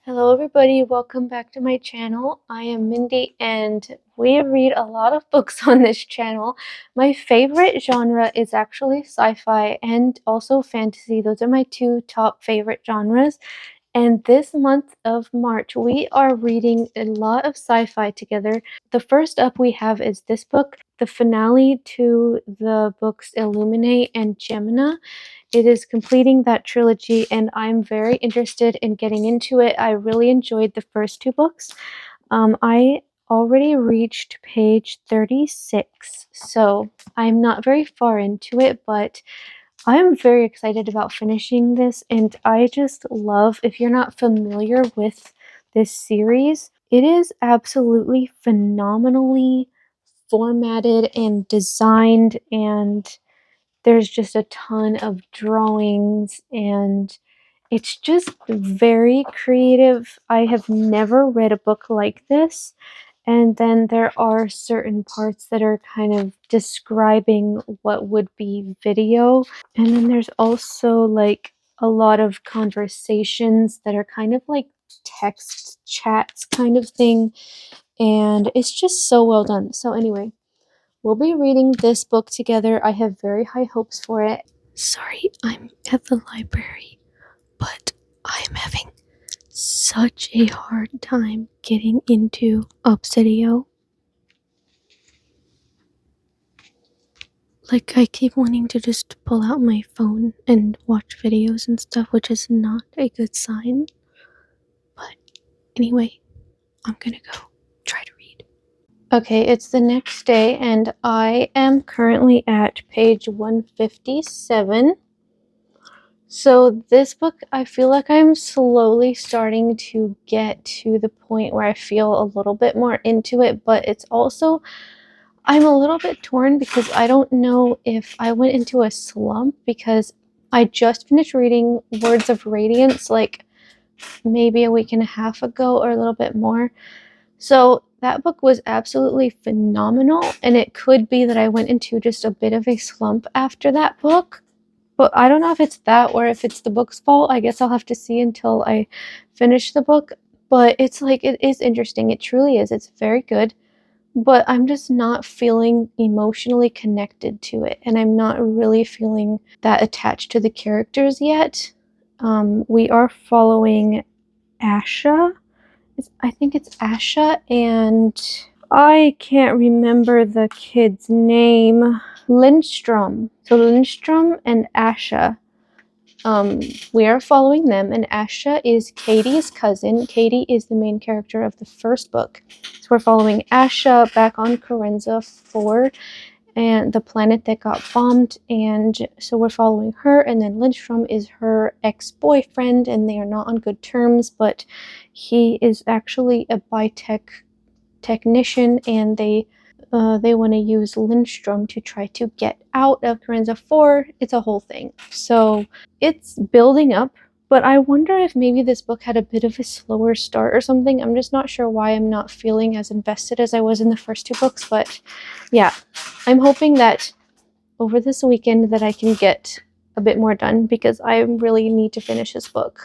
Hello everybody, welcome back to my channel. I am Mindy and we read a lot of books on this channel. My favorite genre is actually sci-fi and also fantasy. Those are my two top favorite genres. And this month of March, we are reading a lot of sci-fi together. The first up we have is this book, the finale to the books Illuminate and Gemina. It is completing that trilogy, and I'm very interested in getting into it. I really enjoyed the first two books. I already reached page 36, so I'm not very far into it, but I am very excited about finishing this, and I just love, if you're not familiar with this series, it is absolutely phenomenally formatted and designed, and there's just a ton of drawings and it's just very creative. I have never read a book like this. And then there are certain parts that are kind of describing what would be video. And then there's also like a lot of conversations that are kind of like text chats kind of thing. And it's just so well done. So anyway, we'll be reading this book together. I have very high hopes for it. Sorry, I'm at the library, but I'm having such a hard time getting into Obsidio. Like, I keep wanting to just pull out my phone and watch videos and stuff, which is not a good sign. But anyway, I'm gonna go try to read. Okay, it's the next day, and I am currently at page 157. So this book, I feel like I'm slowly starting to get to the point where I feel a little bit more into it, but it's also, I'm a little bit torn because I don't know if I went into a slump because I just finished reading Words of Radiance like maybe a week and a half ago or a little bit more. So that book was absolutely phenomenal, and it could be that I went into just a bit of a slump after that book. But I don't know if it's that or if it's the book's fault. I guess I'll have to see until I finish the book. But it's like, it is interesting. It truly is. It's very good. But I'm just not feeling emotionally connected to it. And I'm not really feeling that attached to the characters yet. We are following Asha. I think it's Asha, and I can't remember the kid's name. Lindstrom. So Lindstrom and Asha. We are following them, and Asha is Katie's cousin. Katie is the main character of the first book. So we're following Asha back on Carenza 4 and the planet that got bombed, and so we're following her, and then Lindstrom is her ex-boyfriend, and they are not on good terms, but he is actually a biotech technician, and they want to use Lindstrom to try to get out of Carenza 4. It's a whole thing. So it's building up, but I wonder if maybe this book had a bit of a slower start or something. I'm just not sure why I'm not feeling as invested as I was in the first two books, but yeah, I'm hoping that over this weekend that I can get a bit more done because I really need to finish this book.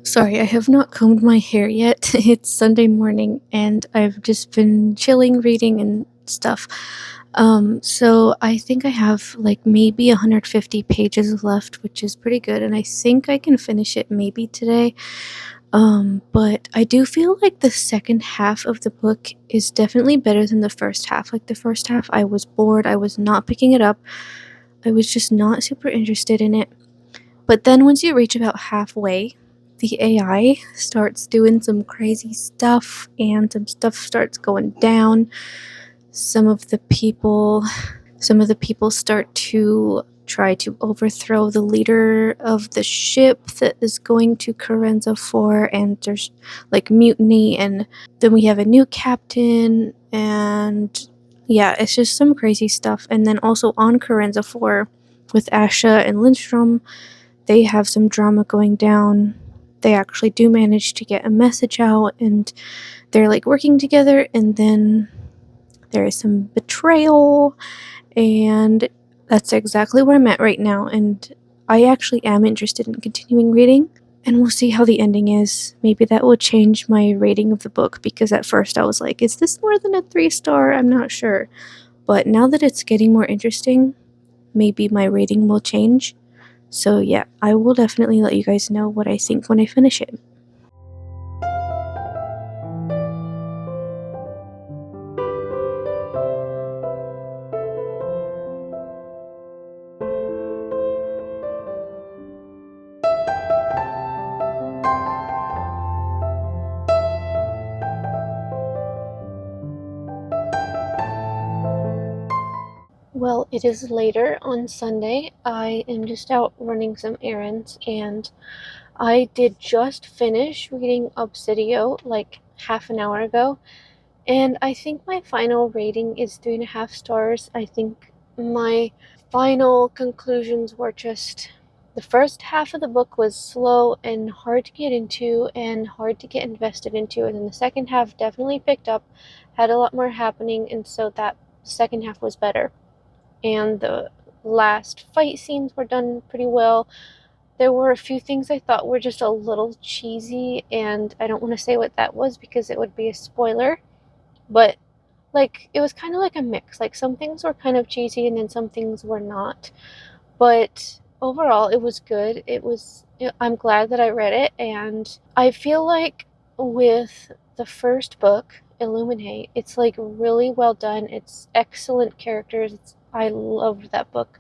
Sorry, I have not combed my hair yet. It's Sunday morning and I've just been chilling, reading and stuff. So I think I have like maybe 150 pages left, which is pretty good, and I think I can finish it maybe today. But I do feel like the second half of the book is definitely better than the first half. Like the first half, I was bored, I was not picking it up, I was just not super interested in it. But then once you reach about halfway, the AI starts doing some crazy stuff and some stuff starts going down. some of the people some of the people start to try to overthrow the leader of the ship that is going to Carenza 4, and there's like mutiny, and then we have a new captain, and yeah, it's just some crazy stuff. And then also on Carenza 4 with Asha and Lindstrom, they have some drama going down. They actually do manage to get a message out, and they're like working together, and then there is some betrayal, and that's exactly where I'm at right now. And I actually am interested in continuing reading, and we'll see how the ending is. Maybe that will change my rating of the book, because at first I was like, is this more than a 3-star? I'm not sure. But now that it's getting more interesting, maybe my rating will change. So yeah, I will definitely let you guys know what I think when I finish it. Well, it is later on Sunday. I am just out running some errands, and I did just finish reading Obsidio like half an hour ago, and I think my final rating is 3.5 stars. I think my final conclusions were just the first half of the book was slow and hard to get into and hard to get invested into, and then the second half definitely picked up, had a lot more happening, and so that second half was better. And the last fight scenes were done pretty well. There were a few things I thought were just a little cheesy, and I don't want to say what that was because it would be a spoiler, but like it was kind of like a mix. Like some things were kind of cheesy and then some things were not. But overall, it was good. I'm glad that I read it, and I feel like with the first book, Illuminate, it's like really well done. It's excellent characters. I loved that book.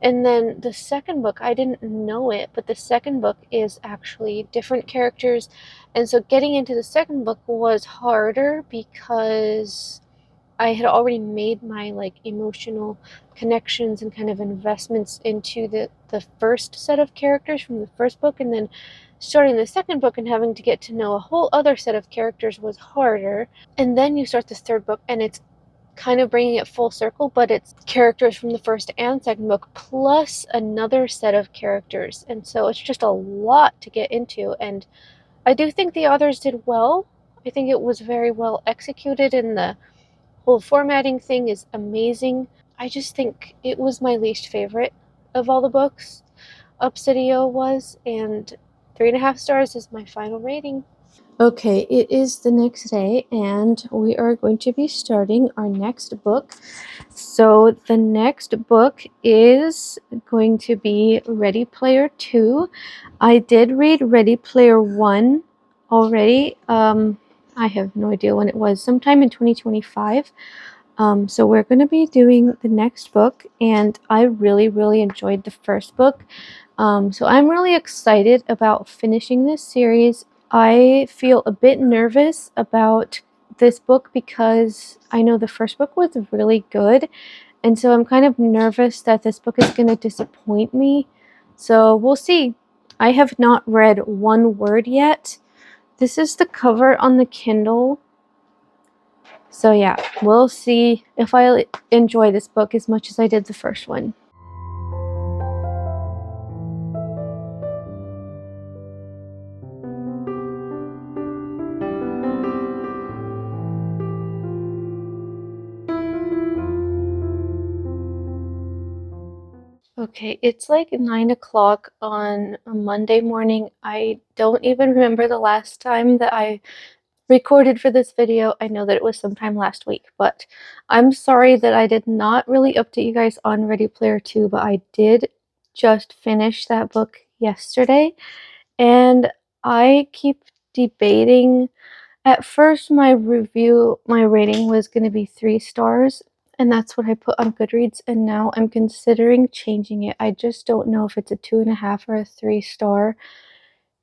And then the second book, I didn't know it, but the second book is actually different characters. And so getting into the second book was harder because I had already made my like emotional connections and kind of investments into the first set of characters from the first book, and then starting the second book and having to get to know a whole other set of characters was harder. And then you start this third book and it's kind of bringing it full circle, but it's characters from the first and second book plus another set of characters, and so it's just a lot to get into. And I do think the authors did well. I think it was very well executed, and the whole formatting thing is amazing. I just think it was my least favorite of all the books. Obsidio was, and 3.5 stars is my final rating. Okay, it is the next day, and we are going to be starting our next book. So, the next book is going to be Ready Player 2. I did read Ready Player 1 already. I have no idea when it was, sometime in 2025. So we're going to be doing the next book, and I really, really enjoyed the first book. So I'm really excited about finishing this series. I feel a bit nervous about this book because I know the first book was really good, and so I'm kind of nervous that this book is going to disappoint me. So we'll see. I have not read one word yet. This is the cover on the Kindle. So yeah, we'll see if I enjoy this book as much as I did the first one. Okay, it's like 9 o'clock on a Monday morning. I don't even remember the last time that I recorded for this video. I know that it was sometime last week, but I'm sorry that I did not really update you guys on Ready Player 2, but I did just finish that book yesterday, and I keep debating. At first, my rating was going to be 3 stars, and that's what I put on Goodreads, and now I'm considering changing it. I just don't know if it's a 2.5 or a 3 star.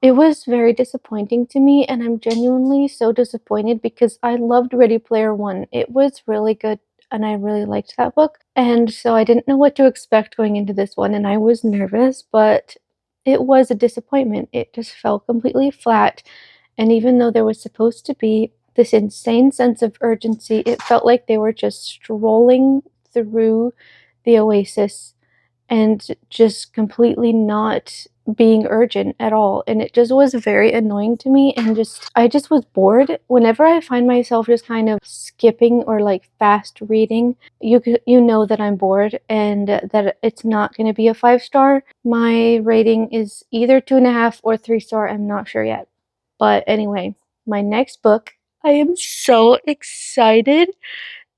It was very disappointing to me, and I'm genuinely so disappointed because I loved Ready Player One. It was really good. and I really liked that book. And so I didn't know what to expect going into this one, and I was nervous, but it was a disappointment. It just fell completely flat. And even though there was supposed to be this insane sense of urgency, it felt like they were just strolling through the oasis and just completely not being urgent at all. And it just was very annoying to me. And just, I just was bored. Whenever I find myself just kind of skipping or like fast reading, you know that I'm bored and that it's not going to be a 5 star. My rating is either 2.5 or 3 star. I'm not sure yet. But anyway, my next book, I am so excited.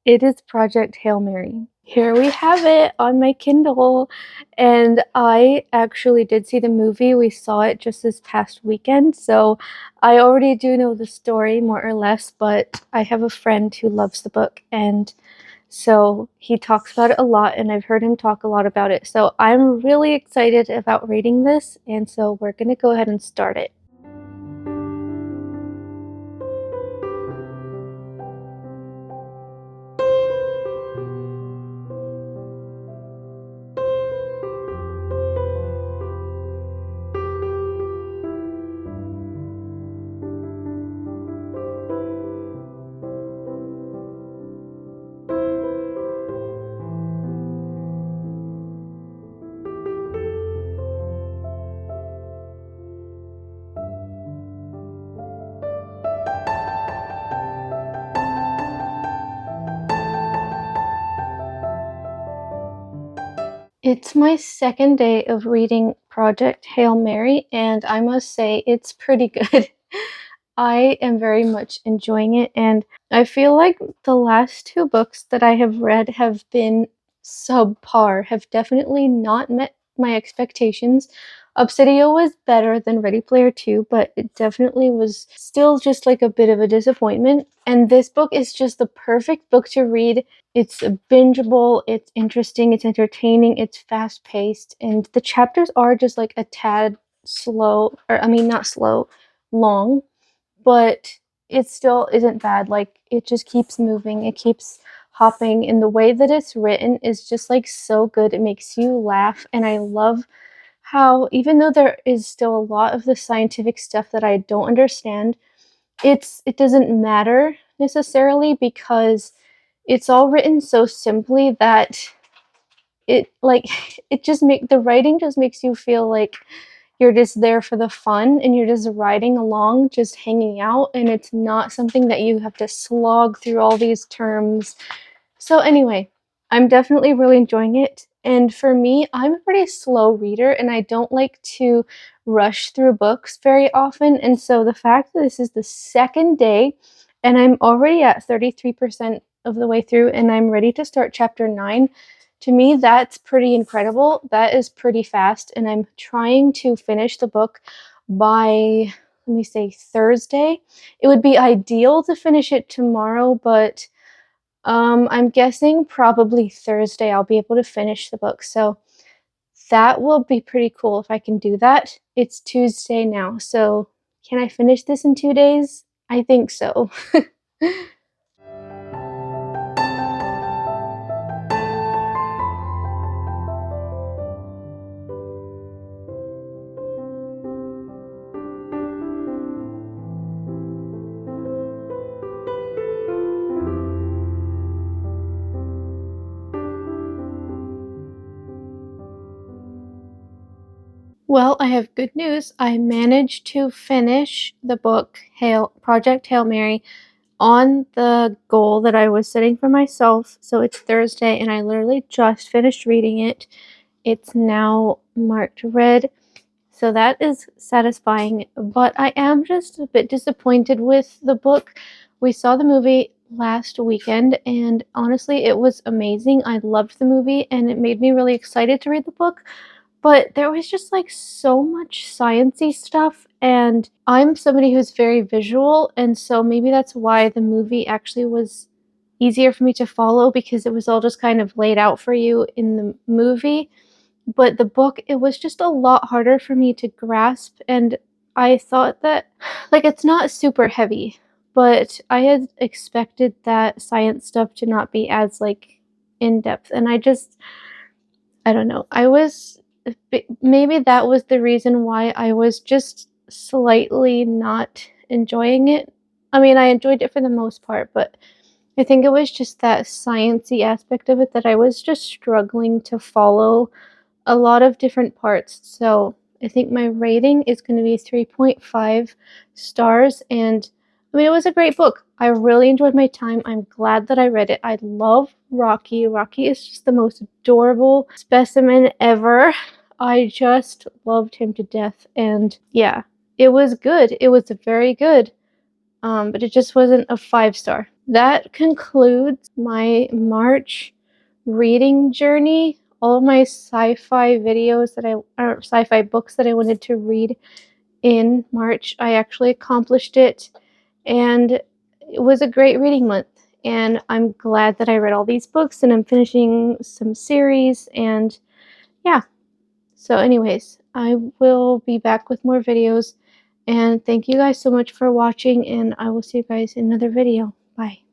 It is Project Hail Mary. Here we have it on my Kindle. And I actually did see the movie. We saw it just this past weekend. So I already do know the story more or less, but I have a friend who loves the book. And so he talks about it a lot, and I've heard him talk a lot about it. So I'm really excited about reading this. And so we're going to go ahead and start it. It's my second day of reading Project Hail Mary, and I must say it's pretty good. I am very much enjoying it, and I feel like the last two books that I have read have been subpar, have definitely not met my expectations. Obsidio was better than Ready Player 2, but it definitely was still just like a bit of a disappointment. And this book is just the perfect book to read. It's bingeable, it's interesting, it's entertaining, it's fast paced, and the chapters are just like a tad slow, or I mean, not slow, long, but it still isn't bad. Like, it just keeps moving, it keeps hopping, and the way that it's written is just like so good. It makes you laugh, and I love how, even though there is still a lot of the scientific stuff that I don't understand, it doesn't matter necessarily because it's all written so simply that it like it just make the writing just makes you feel like you're just there for the fun and you're just riding along, just hanging out, and it's not something that you have to slog through all these terms. So anyway, I'm definitely really enjoying it. And for me, I'm a pretty slow reader and I don't like to rush through books very often. And so the fact that this is the second day and I'm already at 33% of the way through and I'm ready to start chapter 9, to me, that's pretty incredible. That is pretty fast. And I'm trying to finish the book by, let me say, Thursday. It would be ideal to finish it tomorrow, but I'm guessing probably Thursday I'll be able to finish the book. So that will be pretty cool if I can do that. It's Tuesday now, so can I finish this in 2 days? I think so. Well, I have good news. I managed to finish the book Project Hail Mary on the goal that I was setting for myself. So it's Thursday and I literally just finished reading it. It's now marked red. So that is satisfying, but I am just a bit disappointed with the book. We saw the movie last weekend, and honestly, it was amazing. I loved the movie, and it made me really excited to read the book. But there was just like so much sciencey stuff, and I'm somebody who's very visual, and so maybe that's why the movie actually was easier for me to follow because it was all just kind of laid out for you in the movie. But the book, it was just a lot harder for me to grasp, and I thought that, like, it's not super heavy, but I had expected that science stuff to not be as, like, in-depth, and I don't know. Maybe that was the reason why I was just slightly not enjoying it. I mean, I enjoyed it for the most part, but I think it was just that sciencey aspect of it that I was just struggling to follow a lot of different parts. So I think my rating is going to be 3.5 stars. And I mean, it was a great book. I really enjoyed my time. I'm glad that I read it. I love Rocky. Rocky is just the most adorable specimen ever. I just loved him to death. And yeah, it was good. It was very good. But it just wasn't a 5 star. That concludes my March reading journey. All of my sci-fi videos or sci-fi books that I wanted to read in March, I actually accomplished it, and it was a great reading month. And I'm glad that I read all these books, and I'm finishing some series, and yeah. So anyways, I will be back with more videos, and thank you guys so much for watching, and I will see you guys in another video. Bye.